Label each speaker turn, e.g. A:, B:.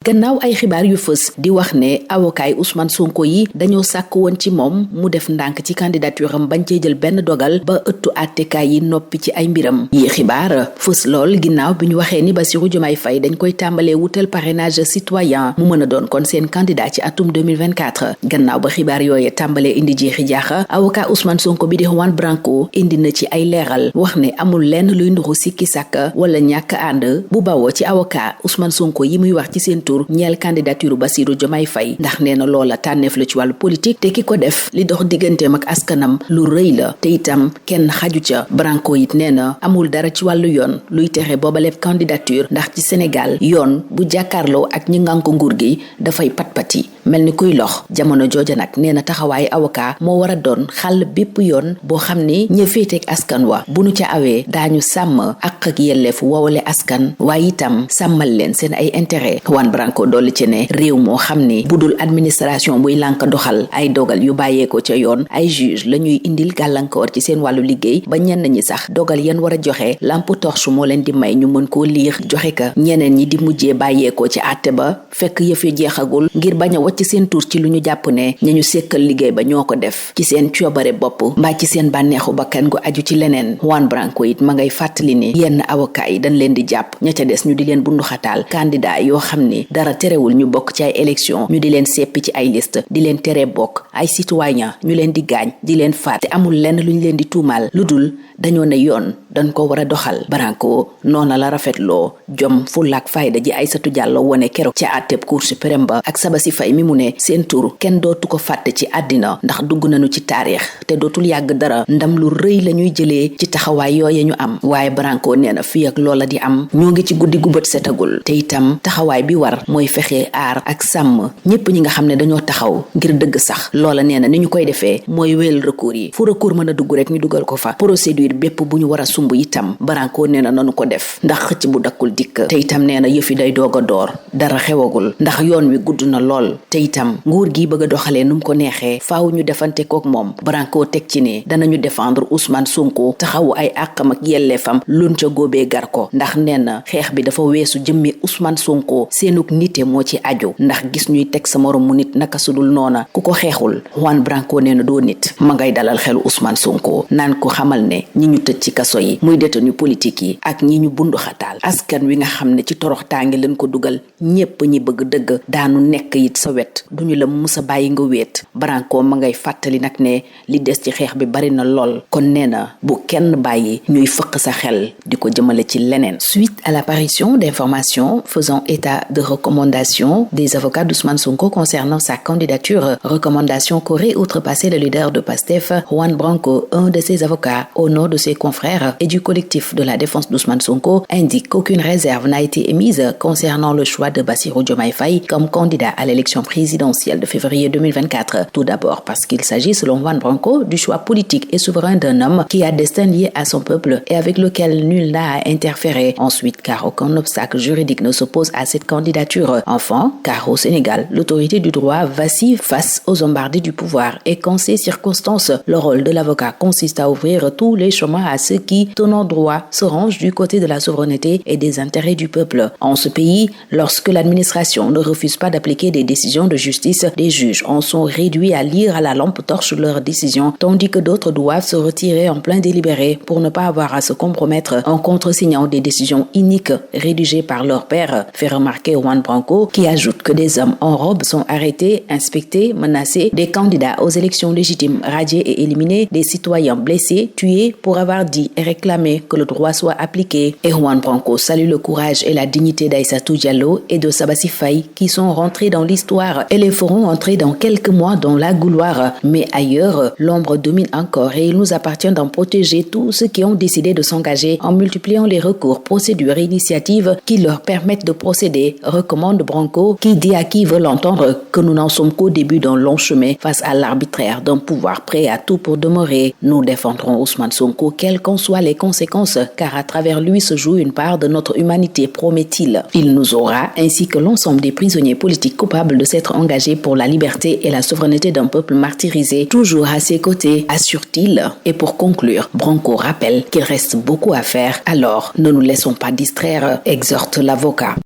A: gannaaw ay xibaar yu fës di wax ne avocat Ousmane Sonko yi dañoo sàkk woon ci moom mu def ndànk ci candidature am bañ cee jël benn dogal ba ëttu àttekaay yi noppi ci ay mbiram yi xibaar fës lool ginnaaw bi ñu waxee ni Bassirou Diomaye Faye dañ koy tàmbalee wutal parrainage citoyen mu mën a doon kon seen candidat ci atum 2024 gannaaw ba xibaar yooye tàmbalee indi jeexi jaaxa avocat Ousmane Sonko bi di Juan Branco indi na ci ay leeral wax ne amul lenn luy nduru sikki sàkk wala ñàkk ànd bu bawoo ci avocat Ousmane Sonko yi muy wax ci seen ñeel candidature Bassirou Diomaye Faye ndax nee na loola tànneef la ci wàllu politique te ki ko def li dox digganteem ak askanam lu rëy la te itam kenn xaju ca Branco it nee na amul dara ci wàllu yoon luy tere boobaleb candidature ndax ci Sénégal yoon bu jàkkaarloo ak ñi ngànk nguur gi dafay pat-pati mel ni kuy lox jamono jooja nag nee na taxawaayu avocat moo war a doon xàll bépp yoon boo xam ni ña féeteeg askan wa bu nu ca awee daañu sàmm ak yelleef woowale askan waaye itam sàmmal leen seen ay intérêt Juan Branco dolli ci ne réew moo xam ni budul administration buy lànk doxal ay dogal yu bàyyeeko ca yoon ay juge la ñuy indil gàllankoor ci seen wàllu liggéey ba ñenn ñi sax dogal yeen war a joxe lampe torche moo leen di may ñu mën koo liir joxe ka ñeneen ñi di mujjee bàyyeekoo ci àtte ba fekk yëf yu jeexagul ngir bañ a wacc seen tur ci lu ñu jàpp ne ñu sekkal liggéey ba ñoo ko def ci seen coobare bopp mbaa ci seen bànneexu bakkan gu aju ci leneen Juan Branco it ma ngay fàttali ni yenn avocat yi dañ leen di jàpp ña ca des ñu di leen bunduxataal candidat yoo xam ni dara terewul ñu bokk ci ay élection ñu di leen seppi ci ay liste di leen tere bokk ay citoyen ñu leen di gaañ di leen faat te amul lenn lu ñu leen di tuumaal lu dul dañoo ne yoon dañ ko war a doxal Branco noona la rafetloo jom fullaak fayda ji Aïssatou Diallo wone keroog ca àtteb Cour suprême ba ak Sabassi Faye mi mu ne seen tur kenn dootu ko fàtte ci àddina ndax dugg nañu ci taarix te dootul yàgg dara ndam lu rëy la ñuy jëlee ci taxawaay yooye ñu am waaye Branco nee na fii ak loola di am ñoo ngi ci guddi gu bët setagul te itam taxawaay bi war mooy fexe aar ak sàmm ñépp ñi nga xam ne dañoo taxaw ngir dëgg sax loola nee na ni ñu koy defee mooy wéel recours yi fu recours mën a dugg rek ñu dugal ko fa procédure bépp bu ñu war a sumb itam Branco nee na nanu ko def ndax xëcc bu dakkul dikk te itam nee na yëfi day doog a door dara xewagul ndax yoon wi gudd na lool te itam nguur gi bëgg a doxalee nu mu ko neexee faaw ñu defante kook moom Branco teg ci ne danañu défendre Ousmane Sonko taxawu ay àqam ak yelleefam luñ ca góobee gar ko ndax nee na xeex bi dafa weesu jëmmi Ousmane Sonko seenuk nite moo ci aju ndax gis ñuy teg sa moroom mu nit naka sudul noona ku ko xeexul Juan Branco nee na doo nit ma ngay dalal xelu Ousmane Sonko naan ko xamal ne ñi ñu tëj ci kaso yi muy détenu politique yi ak ñi ñu bundu xataal askan wi nga xam ne ci torox tànge leen ko dugal ñépp ñi bëgg dëgg daanu nekk it sa wet duñu la musa bàyyi nga wéet Branco ma ngay fàttali nag ne li des ci xeex bi bari na lool kon nee na bu kenn bàyyi ñuy fëq sa xel di ko jëmale ci leneen. Suite à l'apparition d'informations faisant état de recommandations des avocats d'Ousmane Sonko concernant sa candidature, recommandations qu'aurait outrepassé le leader de PASTEF, Juan Branco, un de ses avocats, au nom de ses confrères et du collectif de la défense d'Ousmane Sonko, indique qu'aucune réserve n'a été émise concernant le choix de Bassirou Diomaye Faye comme candidat à l'élection présidentielle de février 2024. Tout d'abord parce qu'il s'agit, selon Juan Branco, du choix politique et souverain d'un homme qui a destin lié à son peuple et avec lequel nul n'a à interférer. Ensuite, car aucun obstacle juridique ne s'oppose à cette candidature. Enfin, car au Sénégal, l'autorité du droit vacille face aux embardées du pouvoir et qu'en ces circonstances, le rôle de l'avocat consiste à ouvrir tous les chemins à ceux qui, tenant droit, se rangent du côté de la souveraineté et des intérêts du peuple. En ce pays, lorsque l'administration ne refuse pas d'appliquer des décisions de justice, les juges en sont réduits à lire à la lampe torche leurs décisions, tandis que d'autres doivent se retirer en plein délibéré pour ne pas avoir à se compromettre en contresignant des décisions iniques rédigées par leur père, fait remarquer Juan Branco, qui ajoute que des hommes en robe sont arrêtés, inspectés, menacés, des candidats aux élections légitimes radiés et éliminés, des citoyens blessés, tués pour avoir dit et réclamé que le droit soit appliqué. Et Juan Branco salue le courage et la dignité d'Aïssatou Diallo et de Sabassi Faye qui sont rentrés dans l'histoire et les feront entrer dans quelques mois dans la gouloire. Mais ailleurs, l'ombre domine encore et il nous appartient d'en protéger tous ceux qui ont décidé de s'engager en multipliant les recours, procédures et initiatives qui leur permettent de procéder, recommande Branco, qui dit à qui veut l'entendre que nous n'en sommes qu'au début d'un long chemin face à l'arbitraire d'un pouvoir prêt à tout pour demeurer. Nous défendrons Ousmane Sonko, quelles qu'en soient les conséquences, car à travers lui se joue une part de notre humanité, promet-il. Il nous aura, ainsi que l'ensemble des prisonniers politiques coupables de s'être engagés pour la liberté et la souveraineté d'un peuple martyrisé, toujours à ses côtés, assure-t-il. Et pour conclure, Branco rappelle qu'il reste beaucoup à faire, alors ne nous laissons pas distraire, exhorte l'avocat.